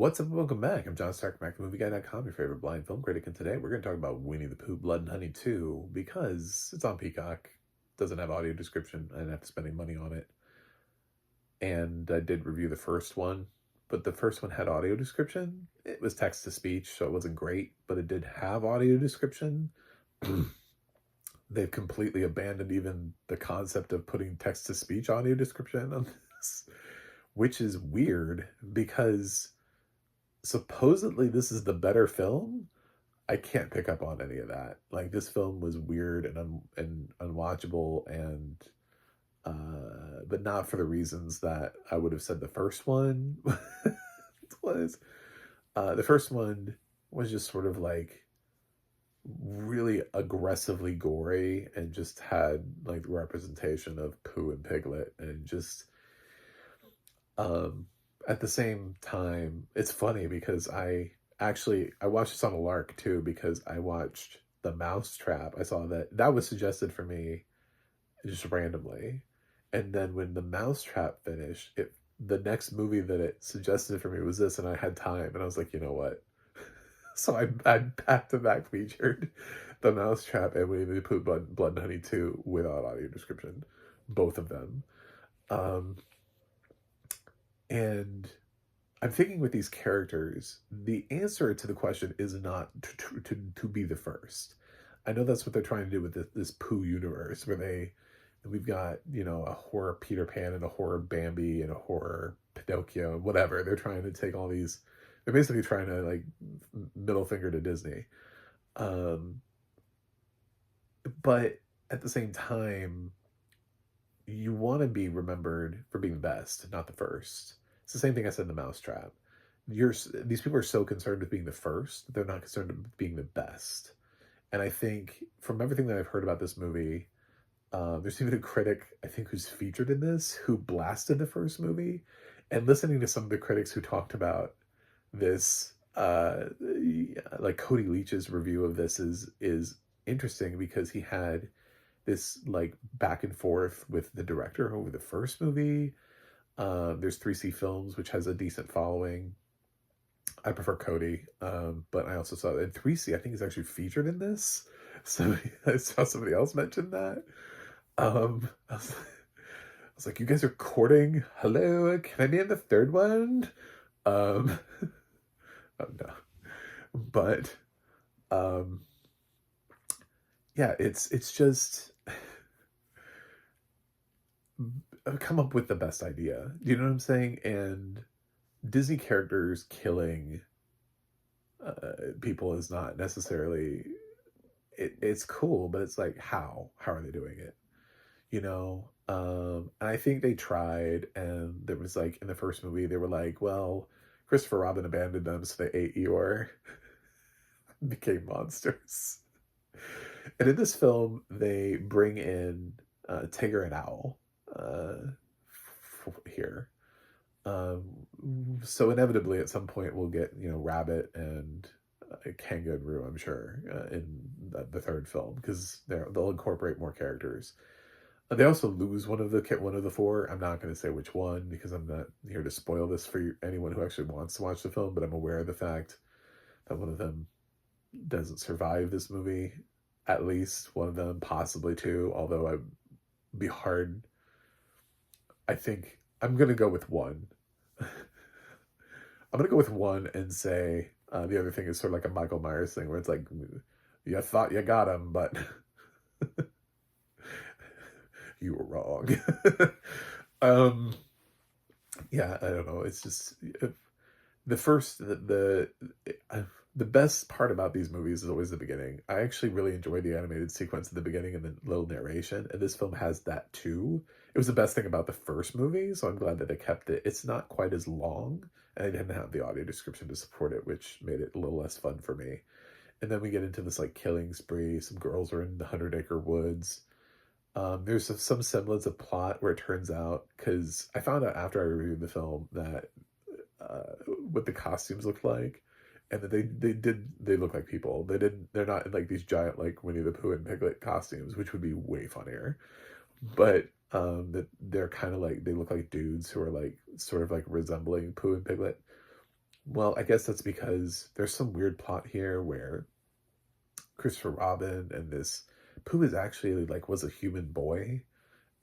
What's up? Welcome back. I'm John Stark, MacTheMovieGuy.com, your favorite blind film critic, and today we're going to talk about Winnie the Pooh, Blood and Honey 2, because it's on Peacock, doesn't have audio description, I didn't have to spend any money on it, and I did review the first one, but the first one had audio description. It was text-to-speech, so it wasn't great, but it did have audio description. They've completely abandoned even the concept of putting text-to-speech audio description on this, which is weird, because supposedly this is the better film. I can't pick up on any of that. Like, this film was weird and unwatchable, and but not for the reasons that I would have said the first one was. The first one was just sort of like really aggressively gory and just had like representation of Pooh and Piglet, and just at the same time, it's funny because I watched this on a lark too, because I watched The Mousetrap. I saw that was suggested for me just randomly. And then when The Mousetrap finished, the next movie that it suggested for me was this, and I had time, and I was like, you know what? So I back to back featured The Mousetrap and Winnie the Pooh Blood and Honey 2 without audio description, both of them. Um, and I'm thinking with these characters, the answer to the question is not to be the first. I know that's what they're trying to do with this Pooh universe, where we've got, a horror Peter Pan and a horror Bambi and a horror Pinocchio and whatever. They're trying to take all these. They're basically trying to like middle finger to Disney, um, but at the same time, you want to be remembered for being the best, not the first. It's the same thing I said in The Mousetrap. These people are so concerned with being the first, they're not concerned with being the best. And I think from everything that I've heard about this movie, there's even a critic, I think, who's featured in this, who blasted the first movie. And listening to some of the critics who talked about this, like Cody Leach's review of this is interesting, because he had this like back and forth with the director over the first movie. There's 3C Films, which has a decent following. I prefer Cody, but I also saw that 3C, I think, is actually featured in this. So I saw somebody else mention that. I was like, you guys are courting? Hello, can I be in the third one? Um, oh no. But yeah, it's just come up with the best idea. You know what I'm saying? And Disney characters killing people is not necessarily it's cool, but it's like, how are they doing it? And I think they tried, and there was like in the first movie they were like, well, Christopher Robin abandoned them, so they ate Eeyore, became monsters. And in this film, they bring in Tigger and Owl here. So inevitably, at some point, we'll get Rabbit and Kangaroo, I'm sure, in the third film, because they'll incorporate more characters. They also lose one of the four. I'm not going to say which one, because I'm not here to spoil this for anyone who actually wants to watch the film. But I'm aware of the fact that one of them doesn't survive this movie. At least one of them, possibly two. Although I'd be hard. I think I'm going to go with one. I'm going to go with one and say the other thing is sort of like a Michael Myers thing, where it's like, you thought you got him, but you were wrong. Yeah, I don't know. It's just the best part about these movies is always the beginning. I actually really enjoy the animated sequence at the beginning and the little narration, and this film has that too. It was the best thing about the first movie, so I'm glad that they kept it. It's not quite as long, and I didn't have the audio description to support it, which made it a little less fun for me. And then we get into this like killing spree. Some girls are in the 100-acre woods. There's some semblance of plot where it turns out, because I found out after I reviewed the film that what the costumes looked like, and that they look like people. They're not in like these giant like Winnie the Pooh and Piglet costumes, which would be way funnier. But that they're kind of like, they look like dudes who are like sort of like resembling Pooh and Piglet, Well, I guess that's because there's some weird plot here where Christopher Robin and this Pooh is actually like was a human boy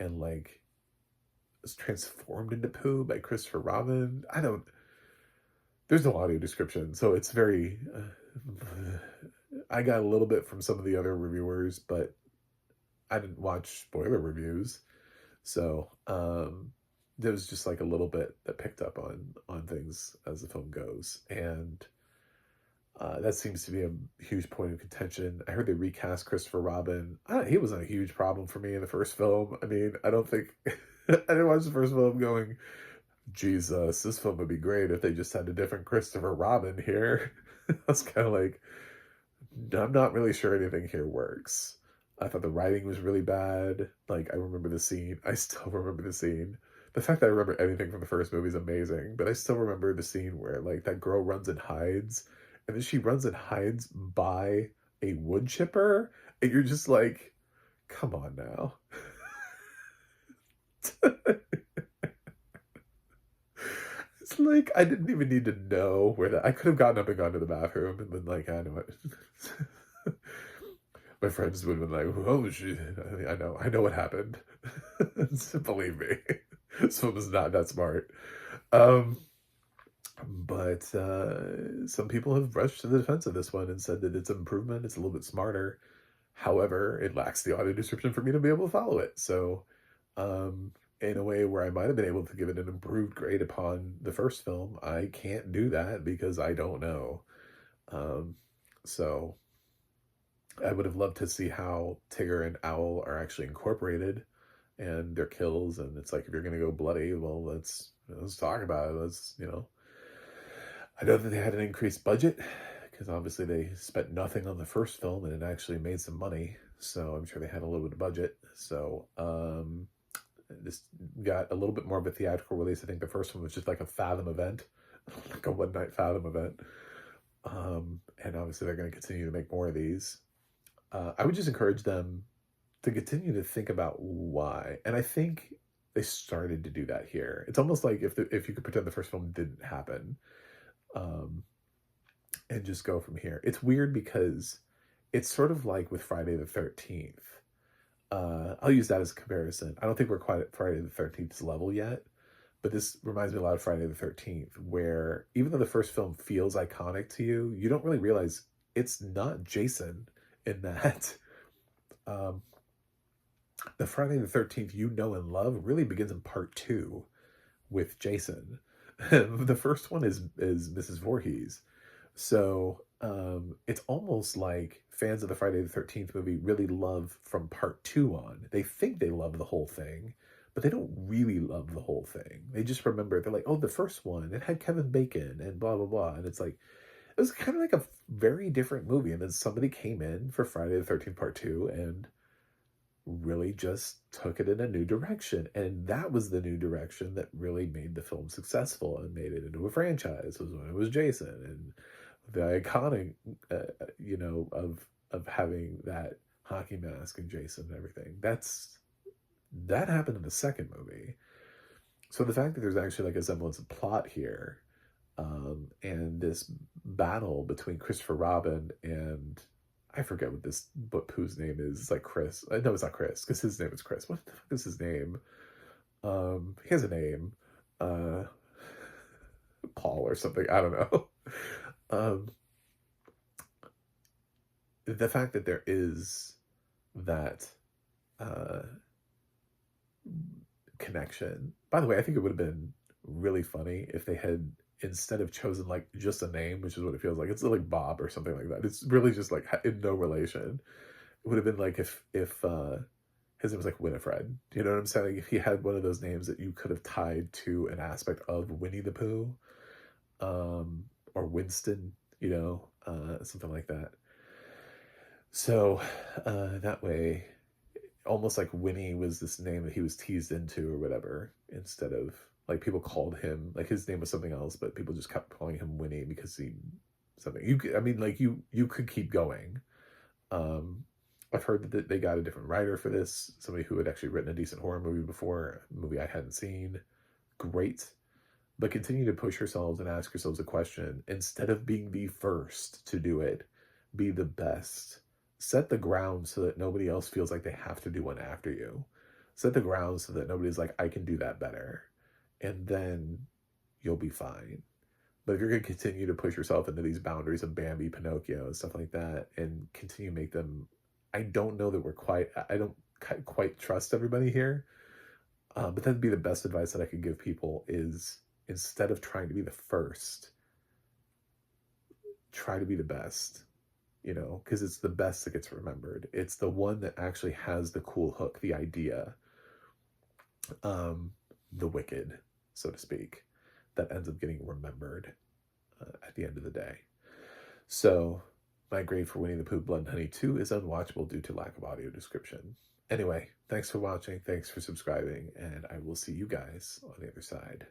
and like was transformed into Pooh by Christopher Robin. I don't. There's no audio description, so it's very. I got a little bit from some of the other reviewers, but I didn't watch spoiler reviews, so there was just like a little bit that picked up on things as the film goes, and that seems to be a huge point of contention. I heard they recast Christopher Robin. He wasn't a huge problem for me in the first film. I mean, I don't think I didn't watch the first film going, Jesus, this film would be great if they just had a different Christopher Robin here. I was kind of like, I'm not really sure anything here works. I thought the writing was really bad. Like, I remember the scene. I still remember the scene. The fact that I remember anything from the first movie is amazing, but I still remember the scene where, like, that girl runs and hides, and then she runs and hides by a wood chipper, and you're just like, come on now. It's like I didn't even need to know where that. I could have gotten up and gone to the bathroom and been like, I know it. My friends would have been like, "Oh, shit! I know what happened." Believe me, this film is not that smart. Um, but some people have rushed to the defense of this one and said that it's an improvement. It's a little bit smarter. However, it lacks the audio description for me to be able to follow it. So, in a way where I might have been able to give it an improved grade upon the first film, I can't do that because I don't know. Um, so I would have loved to see how Tigger and Owl are actually incorporated and their kills. And it's like, if you're going to go bloody, well, let's talk about it. I know that they had an increased budget because obviously they spent nothing on the first film and it actually made some money. So I'm sure they had a little bit of budget. So, this got a little bit more of a theatrical release. I think the first one was just like a Fathom event, like a one night Fathom event. And obviously they're going to continue to make more of these. I would just encourage them to continue to think about why. And I think they started to do that here. It's almost like if you could pretend the first film didn't happen, and just go from here. It's weird because it's sort of like with Friday the 13th. I'll use that as a comparison. I don't think we're quite at Friday the 13th's level yet, but this reminds me a lot of Friday the 13th, where even though the first film feels iconic to you, you don't really realize it's not Jason in that. The Friday the 13th you know and love really begins in part 2 with Jason. The first one is Mrs. Voorhees. So it's almost like fans of the Friday the 13th movie really love from part 2 on. They think they love the whole thing, but they don't really love the whole thing. They just remember, they're like, oh, the first one, it had Kevin Bacon and blah, blah, blah. And it's like, it was kind of like a very different movie. And then somebody came in for Friday the 13th part 2 and really just took it in a new direction. And that was the new direction that really made the film successful and made it into a franchise, was when it was Jason. And the iconic, of having that hockey mask and Jason and everything. That happened in the second movie. So the fact that there's actually like a semblance of plot here, and this battle between Christopher Robin and I forget what Pooh's name is. It's like Chris. No, it's not Chris because his name is Chris. What the fuck is his name? He has a name, Paul or something. I don't know. The fact that there is that connection. By the way, I think it would have been really funny if they had, instead of chosen like just a name, which is what it feels like, it's like Bob or something like that. It's really just like in no relation. It would have been like if his name was like Winifred. You know what I'm saying? If he had one of those names that you could have tied to an aspect of Winnie the Pooh, or Winston, something like that. So that way, almost like Winnie was this name that he was teased into or whatever, instead of like people called him, like his name was something else, but people just kept calling him Winnie because he something. You could keep going. I've heard that they got a different writer for this, somebody who had actually written a decent horror movie before, a movie I hadn't seen. Great. but continue to push yourselves and ask yourselves a question. Instead of being the first to do it, be the best. Set the ground so that nobody else feels like they have to do one after you. Set the ground so that nobody's like, I can do that better. And then you'll be fine. But if you're going to continue to push yourself into these boundaries of Bambi, Pinocchio, and stuff like that, and continue to make them, I don't know that I don't quite trust everybody here. But that'd be the best advice that I could give people is instead of trying to be the first, try to be the best, because it's the best that gets remembered. It's the one that actually has the cool hook, the idea, the wicked, so to speak, that ends up getting remembered at the end of the day. So my grade for Winnie the Pooh Blood and Honey 2 is unwatchable due to lack of audio description. Anyway, thanks for watching, thanks for subscribing, and I will see you guys on the other side.